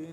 3।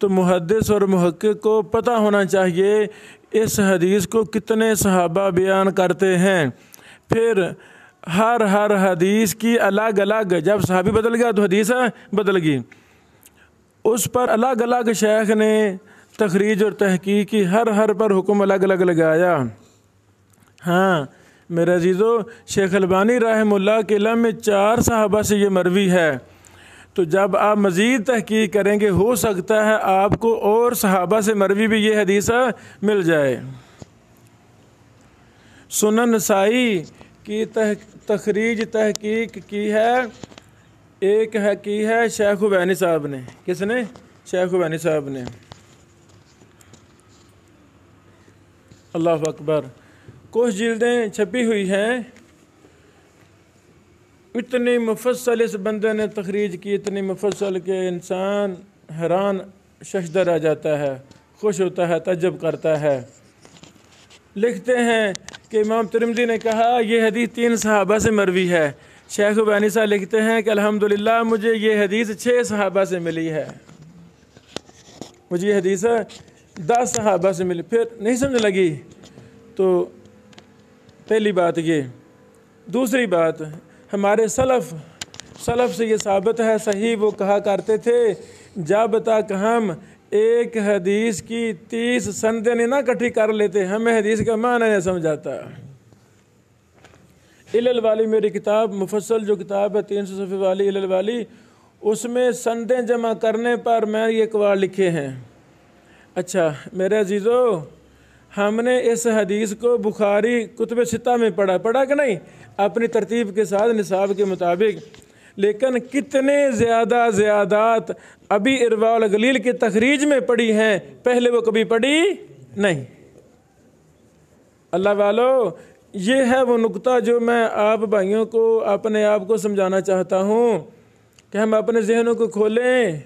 تو محدث اور محقق کو پتہ ہونا چاہیے اس حدیث کو کتنے صحابہ بیان کرتے ہیں، پھر ہر حدیث کی الگ الگ، جب صحابی بدل گیا تو حدیث بدل گئی، اس پر الگ الگ شیخ نے تخریج اور تحقیق کی، ہر پر حکم الگ الگ لگایا۔ ہاں میرے عزیزو، شیخ البانی رحمہ اللہ کے علم میں 4 صحابہ سے یہ مروی ہے، تو جب آپ مزید تحقیق کریں گے ہو سکتا ہے آپ کو اور صحابہ سے مروی بھی یہ حدیث مل جائے۔ سنن نسائی کی تخریج تحقیق کی ہے، ایک کی ہے شیخ البانی صاحب نے۔ کس نے؟ شیخ البانی صاحب نے۔ اللہ اکبر۔ کچھ جلدیں چھپی ہوئی ہیں، اتنی مفصل اس بندے نے تخریج کی، اتنی مفصل کہ انسان حیران ششدر رہ جاتا ہے، خوش ہوتا ہے، تعجب کرتا ہے۔ لکھتے ہیں کہ امام ترمذی نے کہا یہ حدیث 3 صحابہ سے مروی ہے۔ شیخ البانی صاحب لکھتے ہیں کہ الحمدللہ مجھے یہ حدیث 6 صحابہ سے ملی ہے، مجھے یہ حدیث 10 صحابہ سے ملی۔ پھر نہیں سمجھ لگی تو پہلی بات یہ۔ دوسری بات، ہمارے سلف سے یہ ثابت ہے صحیح، وہ کہا کرتے تھے جب تک ہم ایک حدیث کی 30 سندیں نہ اکٹھی کر لیتے ہمیں حدیث کا معنی نہیں سمجھاتا۔ علل والی میری کتاب مفصل جو کتاب ہے 300 صفحے والی علل والی، اس میں سندیں جمع کرنے پر میں یہ اقوال لکھے ہیں۔ اچھا میرے عزیزو، ہم نے اس حدیث کو بخاری کتب 6 میں پڑھا کہ نہیں، اپنی ترتیب کے ساتھ نصاب کے مطابق، لیکن کتنے زیادات ابھی ارواء الغلیل کی تخریج میں پڑھی ہیں، پہلے وہ کبھی پڑھی نہیں۔ اللہ والو، یہ ہے وہ نقطہ جو میں آپ بھائیوں کو اپنے آپ کو سمجھانا چاہتا ہوں کہ ہم اپنے ذہنوں کو کھولیں۔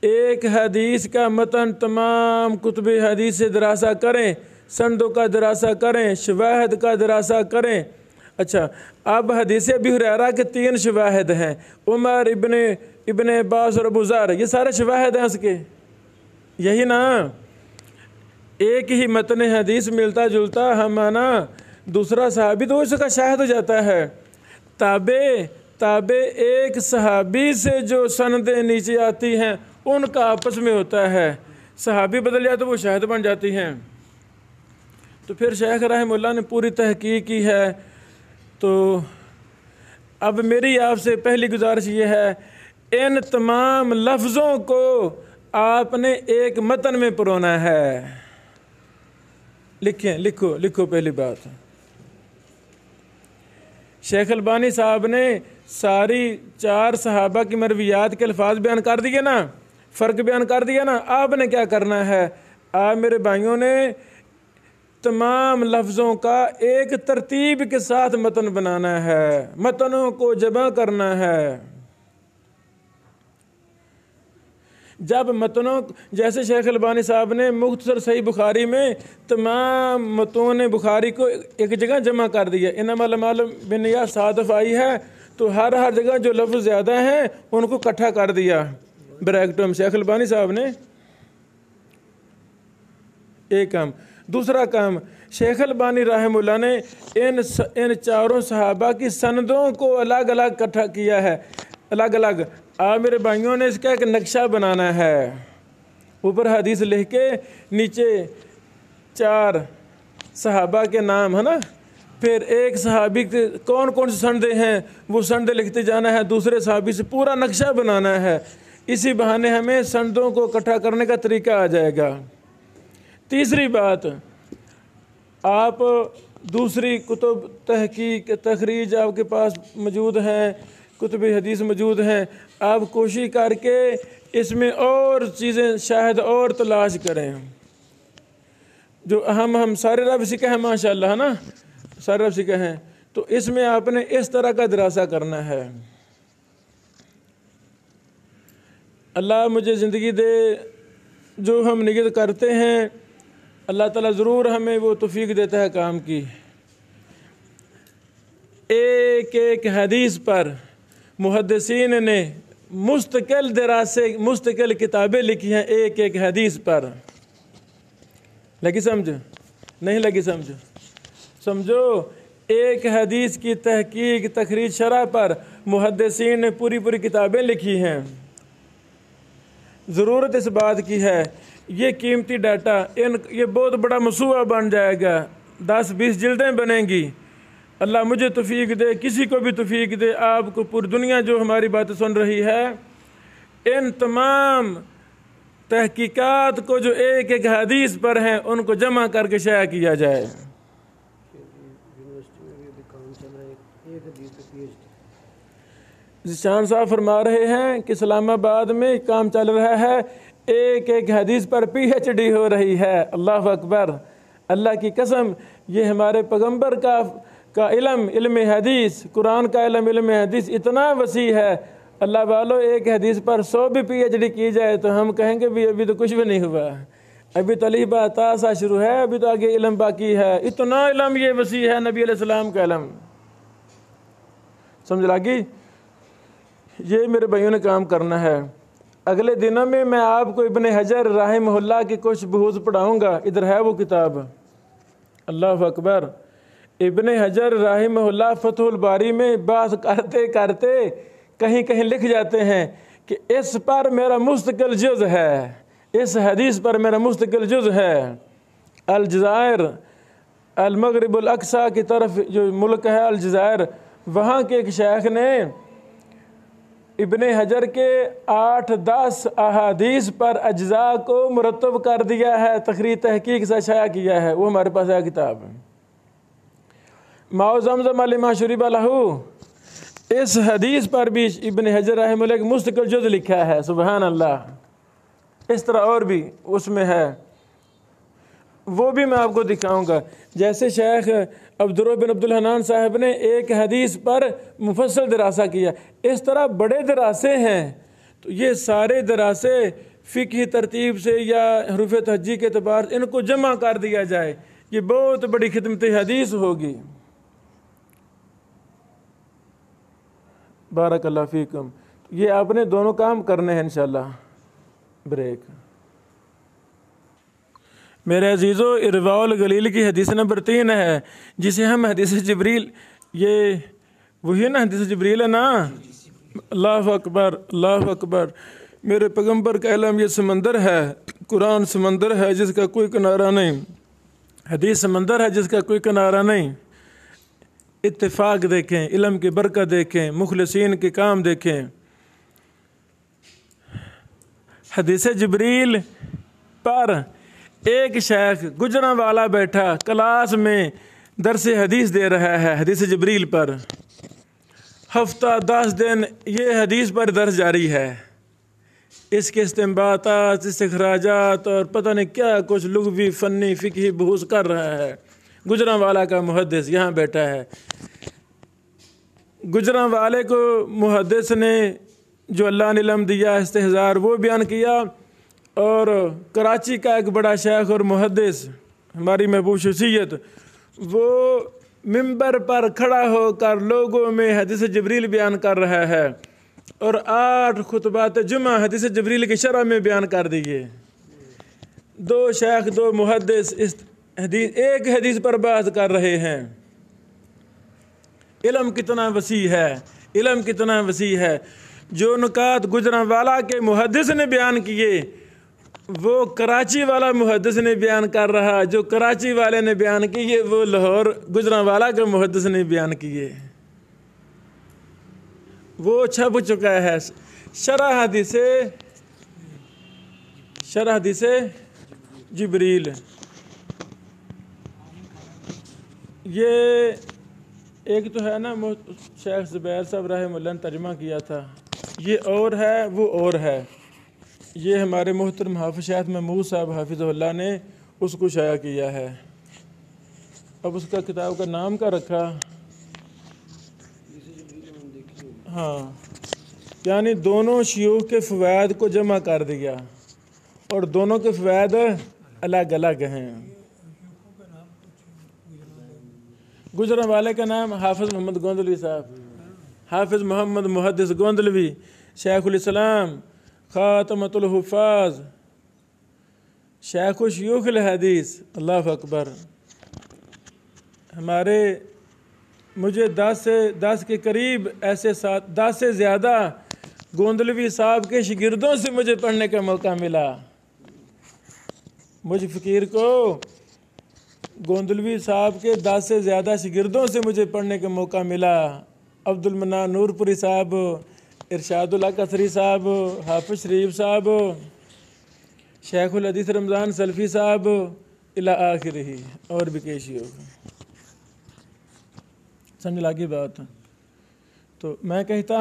ایک حدیث کا متن تمام کتب حدیث سے دراسہ کریں، سندوں کا دراسہ کریں، شواہد کا دراسہ کریں۔ اچھا اب حدیث ابی ہریرہ کے 3 شواہد ہیں، عمر، ابن عباس اور ابو ذر، یہ سارے شواہد ہیں اس کے، یہی نا؟ ایک ہی متن حدیث ملتا جلتا ہم آنا، دوسرا صحابی تو اس کا شاہد ہو جاتا ہے۔ تابع ایک صحابی سے جو سندیں نیچے آتی ہیں ان کا آپس میں ہوتا ہے، صحابی بدل جائے تو وہ شاہد بن جاتی ہیں۔ تو پھر شیخ رحمہ اللہ نے پوری تحقیق کی ہے۔ تو اب میری آپ سے پہلی گزارش یہ ہے، ان تمام لفظوں کو آپ نے ایک متن میں پرونا ہے۔ لکھو پہلی بات، شیخ البانی صاحب نے ساری 4 صحابہ کی مرویات کے الفاظ بیان کر دیے نا، فرق بیان کر دیا نا۔ آپ نے کیا کرنا ہے؟ آپ میرے بھائیوں نے تمام لفظوں کا ایک ترتیب کے ساتھ متن بنانا ہے، متنوں کو جمع کرنا ہے۔ جب متنوں، جیسے شیخ البانی صاحب نے مختصر صحیح بخاری میں تمام متون بخاری کو ایک جگہ جمع کر دیا، انما الاعمال بالنیات 7 دفعہ آئی ہے، تو ہر جگہ جو لفظ زیادہ ہیں ان کو اکٹھا کر دیا بریکٹوں میں شیخ البانی صاحب نے۔ ایک کام۔ دوسرا کام، شیخ البانی رحمہ اللہ نے ان 4 صحابہ کی سندوں کو الگ الگ اکٹھا کیا ہے، الگ الگ۔ آپ میرے بھائیوں نے اس کا ایک نقشہ بنانا ہے، اوپر حدیث لکھ کے نیچے 4 صحابہ کے نام ہے نا، پھر ایک صحابی کے کون سی سندیں ہیں وہ سندیں لکھتے جانا ہے، دوسرے صحابی سے پورا نقشہ بنانا ہے۔ اسی بہانے ہمیں سندوں کو اکٹھا کرنے کا طریقہ آ جائے گا۔ تیسری بات، آپ دوسری کتب تحقیق تخریج آپ کے پاس موجود ہیں، کتب حدیث موجود ہیں، آپ کوشش کر کے اس میں اور چیزیں شاہد اور تلاش کریں۔ جو ہم سارے رب سکھے ہیں ماشاءاللہ ہے نا، سارے رب سکھے ہیں، تو اس میں آپ نے اس طرح کا دراسہ کرنا ہے۔ اللہ مجھے زندگی دے، جو ہم نیت کرتے ہیں اللہ تعالیٰ ضرور ہمیں وہ توفیق دیتا ہے کام کی۔ ایک حدیث پر محدثین نے مستقل دراسے مستقل کتابیں لکھی ہیں ایک ایک حدیث پر. لگی سمجھ؟ نہیں لگی سمجھ؟ سمجھو ایک حدیث کی تحقیق تخریج شرح پر محدثین نے پوری پوری کتابیں لکھی ہیں. ضرورت اس بات کی ہے یہ قیمتی ڈاٹا یہ بہت بڑا موسوعہ بن جائے گا, 10-20 جلدیں بنیں گی. اللہ مجھے توفیق دے, کسی کو بھی توفیق دے, آپ کو پوری دنیا جو ہماری باتیں سن رہی ہے ان تمام تحقیقات کو جو ایک ایک حدیث پر ہیں ان کو جمع کر کے شائع کیا جائے. شان صاحب فرما رہے ہیں کہ اسلام آباد میں کام چل رہا ہے, ایک ایک حدیث پر PhD ہو رہی ہے. اللہ اکبر, اللہ کی قسم یہ ہمارے پیغمبر کا علم حدیث, قرآن کا علم حدیث اتنا وسیع ہے. اللہ والو ایک حدیث پر 100 بھی PhD کی جائے تو ہم کہیں گے بھی ابھی تو کچھ بھی نہیں ہوا, ابھی طلیبہ تاسا شروع ہے, ابھی تو آگے علم باقی ہے. اتنا علم یہ وسیع ہے نبی علیہ السلام کا علم. سمجھ لگی؟ یہ میرے بھائیوں نے کام کرنا ہے. اگلے دنوں میں آپ کو ابن حجر رحمہ اللہ کی کچھ بحوث پڑھاؤں گا. ادھر ہے وہ کتاب. اللہ اکبر. ابن حجر رحمہ اللہ فتح الباری میں بات کرتے کرتے کہیں لکھ جاتے ہیں کہ اس پر میرا مستقل جز ہے, اس حدیث پر میرا مستقل جز ہے. الجزائر المغرب الاقصی کی طرف جو ملک ہے الجزائر, وہاں کے ایک شیخ نے ابن حجر کے 8-10 احادیث پر اجزاء کو مرتب کر دیا ہے, تقریر تحقیق سے شائع کیا ہے. وہ ہمارے پاس ہے کتاب. ماء زمزم لما شرب لہ, اس حدیث پر بھی ابن حجر رحمہ اللہ ایک مستقل جز لکھا ہے. سبحان اللہ. اس طرح اور بھی اس میں ہے, وہ بھی میں آپ کو دکھاؤں گا. جیسے شیخ عبدالرؤف بن عبدالحنان صاحب نے ایک حدیث پر مفصل دراسہ کیا, اس طرح بڑے دراسے ہیں. تو یہ سارے دراسے فقہی ترتیب سے یا حروف تہجی کے اعتبار سے ان کو جمع کر دیا جائے, یہ بہت بڑی خدمت حدیث ہوگی. بارک اللہ فیکم. یہ آپ نے دونوں کام کرنے ہیں انشاءاللہ. بریک. میرے عزیزو, ارواء الغلیل کی حدیث نمبر 3 ہے جسے ہم حدیث جبریل, یہ وہی نا حدیث جبریل ہے نا. اللہ اکبر, اللہ اکبر. میرے پیغمبر کا علم یہ سمندر ہے, قرآن سمندر ہے جس کا کوئی کنارہ نہیں, حدیث سمندر ہے جس کا کوئی کنارہ نہیں. اتفاق دیکھیں, علم کی برکت دیکھیں, مخلصین کے کام دیکھیں. حدیث جبریل پر ایک شیخ گجرانوالا بیٹھا کلاس میں درس حدیث دے رہا ہے حدیث جبریل پر. ہفتہ 10 دن یہ حدیث پر درس جاری ہے. اس کے استنباطات, استخراجات اور پتہ نہیں کیا کچھ لغوی فنی فقہی بحوث کر رہا ہے. گجرانوالا کا محدث یہاں بیٹھا ہے. گجرانوالے کو محدث نے جو اللہ نے علم دیا استحضار وہ بیان کیا, اور کراچی کا ایک بڑا شیخ اور محدث ہماری محبوب شخصیت وہ ممبر پر کھڑا ہو کر لوگوں میں حدیث جبریل بیان کر رہا ہے, اور 8 خطبات جمعہ حدیث جبریل کی شرح میں بیان کر دیے. 2 شیخ 2 محدث ایک حدیث پر بات کر رہے ہیں. علم کتنا وسیع ہے, علم کتنا وسیع ہے. جو نکات گجرانوالا کے محدث نے بیان کیے وہ کراچی والا محدث نے بیان کر رہا, جو کراچی والے نے بیان کیے وہ لاہور گجرانوالا کے محدث نے بیان کیے. وہ چھپ چکا ہے. شرح حدیث جبریل. یہ ایک تو ہے نا شیخ زبیر صاحب رحمہ اللہ نے ترجمہ کیا تھا, یہ اور ہے وہ اور ہے. یہ ہمارے محترم حافظ شاہد محمود صاحب حافظہ اللہ نے اس کو شائع کیا ہے. اب اس کا کتاب کا نام کیا رکھا؟ ہاں, یعنی دونوں شیوخ کے فوائد کو جمع کر دیا, اور دونوں کے فوائد الگ الگ ہیں. گجرانوالے کا نام حافظ محمد گوندلوی صاحب, حافظ محمد محدث گوندلوی, شیخ الاسلام خاتمۃ الحفاظ شیخ الشیوخ الحدیث، اللہ اکبر، ہمارے مجھے 10 کے قریب ایسے 10 سے زیادہ گوندلوی صاحب کے شاگردوں سے مجھے پڑھنے کا موقع ملا۔ مجھ فقیر کو گوندلوی صاحب کے 10 سے زیادہ شاگردوں سے مجھے پڑھنے کا موقع ملا۔ عبد المنان نور پوری صاحب، ارشاد اللہ قصری صاحب، حافظ شریف صاحب، شیخ الحدیث رمضان سلفی صاحب الی آخرہ، اور بھی کئی شیوخ۔ سمجھ لگی بات؟ تو میں کہتا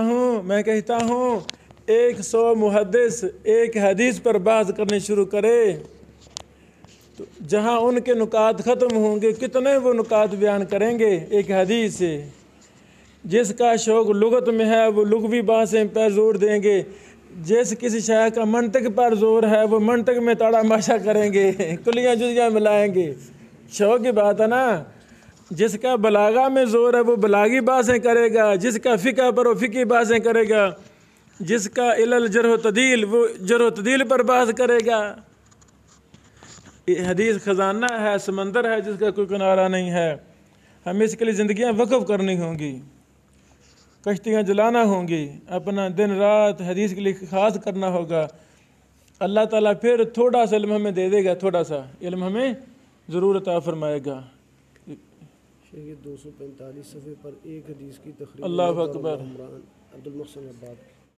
ہوں 100 محدث ایک حدیث پر بحث کرنے شروع کرے تو جہاں ان کے نکات ختم ہوں گے، کتنے وہ نکات بیان کریں گے ایک حدیث سے۔ جس کا شوق لغت میں ہے وہ لغوی بحثیں پر زور دیں گے، جس کسی شیخ کا منطق پر زور ہے وہ منطق میں تاڑا ماشا کریں گے، کلیاں جزیاں ملائیں گے۔ شوق کی بات ہے نا۔ جس کا بلاغہ میں زور ہے وہ بلاغی بحثیں کرے گا، جس کا فقہ پر وہ فقہی بحثیں کرے گا، جس کا علل جرح و تعدیل وہ جرح و تعدیل پر بحث کرے گا۔ یہ حدیث خزانہ ہے، سمندر ہے جس کا کوئی کنارہ نہیں ہے۔ ہمیں اس کے لیے زندگیاں وقف کرنی ہوں گی، کشتیاں جلانا ہوں گی، اپنا دن رات حدیث کے لیے خاص کرنا ہوگا۔ اللہ تعالیٰ پھر تھوڑا سا علم ہمیں دے دے گا، تھوڑا سا علم ہمیں ضرور عطا فرمائے گا۔ 245 صفحے پر ایک حدیث کی تخریج اللہ اکبر۔ عبد المحسن عباد۔